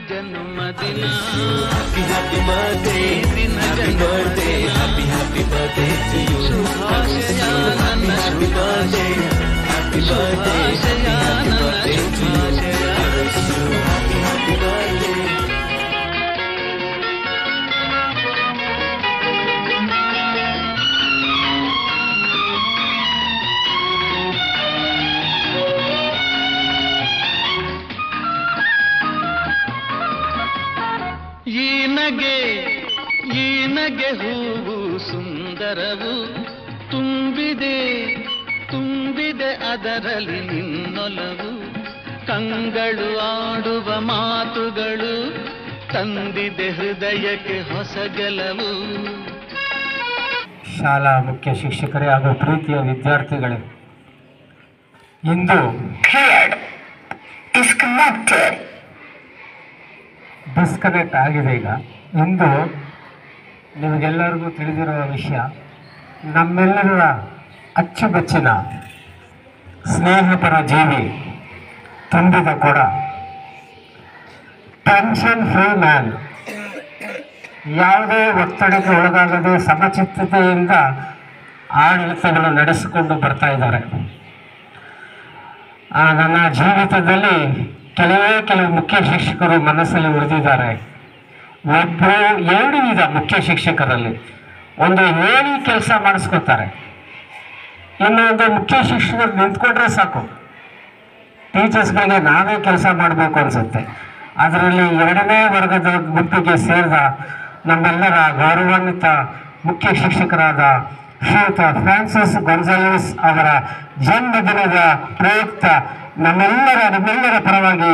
ಜನ್ಮದಿನ happy happy birthday ದಿನ birthday happy happy birthday to you ಶುಭಾಶಯ ನನ್ನ ಶುಭಾಶಯ happy birthday happy birthday to you happy happy birthday ಈ ನಗೆ ಹೂವು ಸುಂದರವು ತುಂಬಿದೆ ಅದರಲ್ಲಿ ನಿನ್ನೊಲವು ಕಂಗಳು ಆಡುವ ಮಾತುಗಳು ತಂದಿದೆ ಹೃದಯಕ್ಕೆ ಹೊಸ ಗೆಲುವು. ಶಾಲಾ ಮುಖ್ಯ ಶಿಕ್ಷಕರೇ ಹಾಗೂ ಪ್ರೀತಿಯ ವಿದ್ಯಾರ್ಥಿಗಳೇ, ಇಂದು ಡಿಸ್ಕನೆಕ್ಟ್ ಆಗಿದೆ. ಈಗ ಇಂದು ನಿಮಗೆಲ್ಲರಿಗೂ ತಿಳಿದಿರುವ ವಿಷಯ, ನಮ್ಮೆಲ್ಲರ ಅಚ್ಚುಮೆಚ್ಚಿನ ಸ್ನೇಹಪರ ಜೀವಿ, ತುಂಬಿದ ಕೊಡ, ಟೆನ್ಷನ್ ಫ್ರೀ ಮ್ಯಾನ್, ಯಾವುದೇ ಒತ್ತಡಕ್ಕೆ ಒಳಗಾಗದೆ ಸಮಚಿತ್ತತೆಯಿಂದ ಆಡಳಿತಗಳು ನಡೆಸಿಕೊಂಡು ಬರ್ತಾ ಇದ್ದಾರೆ. ನನ್ನ ಜೀವಿತದಲ್ಲಿ ಕೆಲವು ಮುಖ್ಯ ಶಿಕ್ಷಕರು ಮನಸ್ಸಲ್ಲಿ ಉಳಿದಿದ್ದಾರೆ. ಒಬ್ಬರು 2 ವಿಧ ಮುಖ್ಯ ಶಿಕ್ಷಕರಲ್ಲಿ, ಒಂದು ಹೇಳಿ ಕೆಲಸ ಮಾಡಿಸ್ಕೊತಾರೆ, ಇನ್ನೊಂದು ಮುಖ್ಯ ಶಿಕ್ಷಕರು ನಿಂತ್ಕೊಂಡ್ರೆ ಸಾಕು, ಟೀಚರ್ಸ್ಗಳಿಗೆ ನಾವೇ ಕೆಲಸ ಮಾಡಬೇಕು ಅನಿಸುತ್ತೆ. ಅದರಲ್ಲಿ 2ನೇ ವರ್ಗದ ಗುಂಪಿಗೆ ಸೇರಿದ ನಮ್ಮೆಲ್ಲರ ಗೌರವಾನ್ವಿತ ಮುಖ್ಯ ಶಿಕ್ಷಕರಾದ ಶ್ರೀಯುತ ಫ್ರಾನ್ಸಿಸ್ ಗೊನ್ಸಾಲ್ವಿಸ್ ಅವರ ಜನ್ಮದಿನದ ಪ್ರಯುಕ್ತ ನಿಮ್ಮೆಲ್ಲರ ಪರವಾಗಿ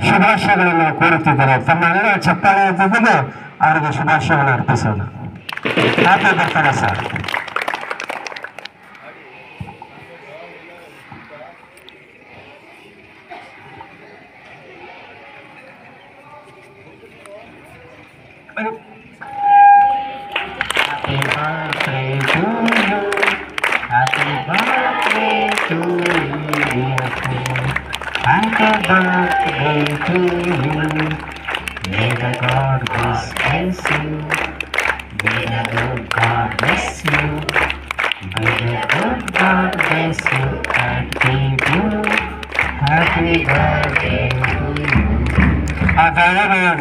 ಶುಭಾಶಯಗಳನ್ನು ಕೋರುತ್ತಿದ್ದಾರೆ. ತಮ್ಮೆಲ್ಲರ ಚಪ್ಪಾಳೆಯ ಜೊತೆಗೆ ಅವರಿಗೆ ಶುಭಾಶಯವನ್ನು ಅರ್ಪಿಸೋಣ. ಹ್ಯಾಪಿ ಬರ್ತಾರೆ sir. Happy birthday to you. Happy birthday to you. Happy birthday to you. May the God bless you. May the good God bless you. May the good God bless you and keep you. Happy birthday to you.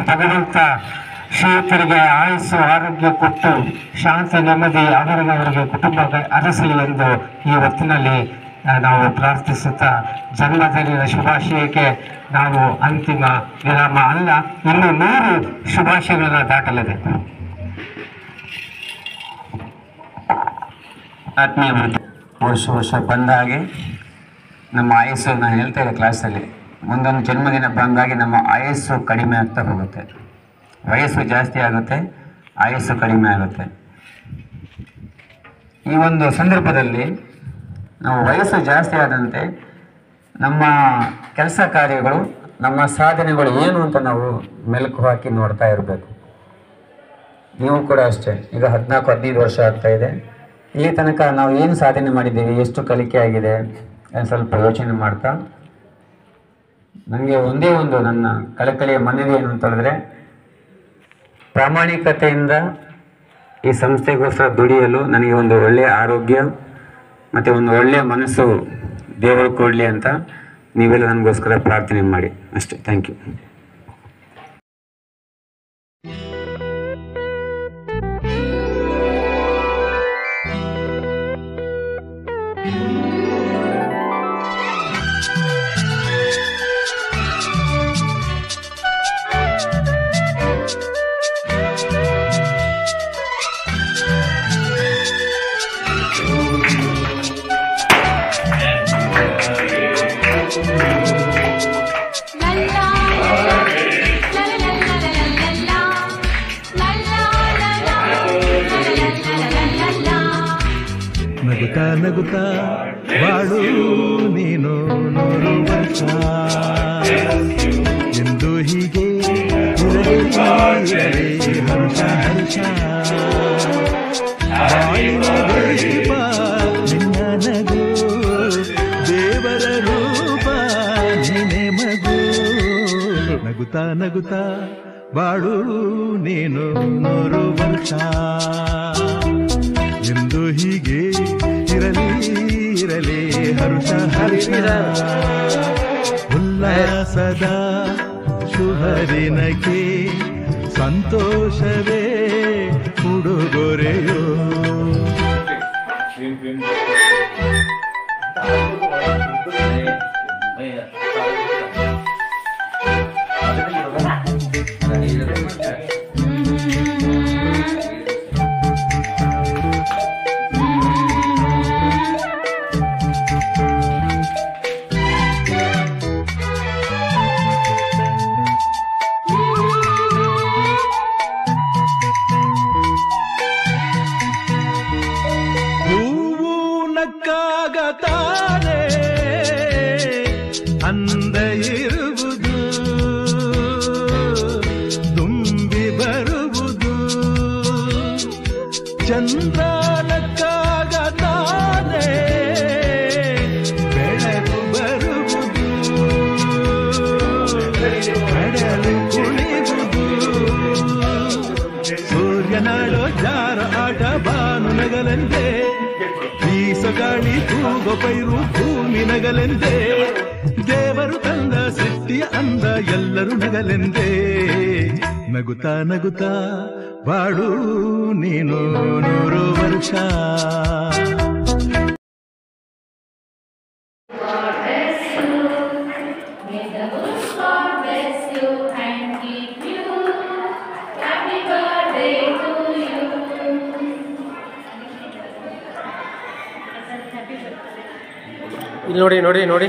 ಭಗವಂತ ಶ್ರೀಯುತರಿಗೆ ಆಯುಸ್ಸು ಆರೋಗ್ಯ ಕೊಟ್ಟು ಶಾಂತಿ ನೆಮ್ಮದಿ ಅವರಿಗೆ ಕುಟುಂಬ ಅರಸಲಿ ಎಂದು ಈ ಹೊತ್ತಿನಲ್ಲಿ ನಾವು ಪ್ರಾರ್ಥಿಸುತ್ತಾ, ಜನ್ಮದಿನದ ಶುಭಾಶಯಕ್ಕೆ ನಾವು ಅಂತಿಮ ವಿರಾಮ ಅಲ್ಲ, ಇನ್ನು 100 ಶುಭಾಶಯಗಳನ್ನು ದಾಟಲಿದೆ. ಆತ್ಮೀಯ ವರ್ಷ ಬಂದ ಹಾಗೆ ನಮ್ಮ ಆಯಸ್ಸು, ನಾನು ಹೇಳ್ತಾ ಇದ್ದೆ ಕ್ಲಾಸಲ್ಲಿ, ಮುಂದೊಂದು ಜನ್ಮದಿನ ಬಂದಾಗಿ ನಮ್ಮ ಆಯಸ್ಸು ಕಡಿಮೆ ಆಗ್ತಾ ಹೋಗುತ್ತೆ. ವಯಸ್ಸು ಜಾಸ್ತಿ ಆಗುತ್ತೆ, ಆಯಸ್ಸು ಕಡಿಮೆ ಆಗುತ್ತೆ. ಈ ಒಂದು ಸಂದರ್ಭದಲ್ಲಿ ನಾವು ವಯಸ್ಸು ಜಾಸ್ತಿ ಆದಂತೆ ನಮ್ಮ ಕೆಲಸ ಕಾರ್ಯಗಳು, ನಮ್ಮ ಸಾಧನೆಗಳು ಏನು ಅಂತ ನಾವು ಮೆಲುಕು ಹಾಕಿ ನೋಡ್ತಾ ಇರಬೇಕು. ನೀವು ಕೂಡ ಅಷ್ಟೇ. ಈಗ 14-15 ವರ್ಷ ಆಗ್ತಾ ಇದೆ. ಇಲ್ಲಿ ತನಕ ನಾವು ಏನು ಸಾಧನೆ ಮಾಡಿದ್ದೀವಿ, ಎಷ್ಟು ಕಲಿಕೆ ಆಗಿದೆ ಸ್ವಲ್ಪ ಯೋಚನೆ ಮಾಡ್ತಾ, ನನಗೆ ಒಂದೇ ಒಂದು ನನ್ನ ಕಳಕಳಿಯ ಮನವಿ ಏನು ಅಂತ ಹೇಳಿದ್ರೆ, ಪ್ರಾಮಾಣಿಕತೆಯಿಂದ ಈ ಸಂಸ್ಥೆಗೋಸ್ಕರ ದುಡಿಯಲು ನನಗೆ ಒಂದು ಒಳ್ಳೆಯ ಆರೋಗ್ಯ ಮತ್ತು ಒಂದು ಒಳ್ಳೆಯ ಮನಸ್ಸು ದೇವರು ಕೊಡಲಿ ಅಂತ ನೀವೆಲ್ಲ ನನಗೋಸ್ಕರ ಪ್ರಾರ್ಥನೆ ಮಾಡಿ ಅಷ್ಟೇ. Thank you. ನಗುತ್ತಾ ನಗುತ್ತಾ ಬಾಳು ನೀನು 100 ವರ್ಷ ಎಂದು ಹೀಗೆ ಹರ್ಷ ಹರ್ಷ ಬಾಳಿನ ದೀಪ ನಿನ್ನ ನಗು, ದೇವರ ರೂಪ ನೀನೆ ಮಗು. ನಗು ನಗುತ್ತಾ ನಗುತ್ತಾ ಬಾಳು ನೀನು 100 ವರ್ಷ ಎಂದು ಹೀಗೆ ಇರಲಿ ಇರಲಿ ಹರುಷ ಹರ್ಷ ಉಲ್ಲಾಸದ ಶುಭದಿನಕ್ಕೆ ಸಂತೋಷವೇ ಉಡುಗೊರೆಯೋ ಅಂದ ಇರುವುದು ತುಂಬಿ ಬರುವುದು ಚಂದ್ರನಕ್ಕಾಗ ತಾನೇ ಬೆಳಕು ಬರುವುದು ಕಡಲು ಕುಣಿಯುವುದು ಸೂರ್ಯನಾಡೋ ಜಾರ ಆಟ ಬಾನು ನಗಲೆಂದೇ ಬೀಸಗಾಳಿ ತೂಗೋ ಪೈರು ಭೂಮಿ ನಗಲೆಂದೇ ದೇವರು ತಂದ ಸೃಷ್ಟಿಯ ಅಂದ ಎಲ್ಲರೂ ನಗಲೆಂದೇ ನಗುತ್ತಾ ನಗುತ್ತಾ ಬಾಳು ನೀನು 100 ವರ್ಷ ಇಲ್ಲಿ ನೋಡಿ ನೋಡಿ ನೋಡಿ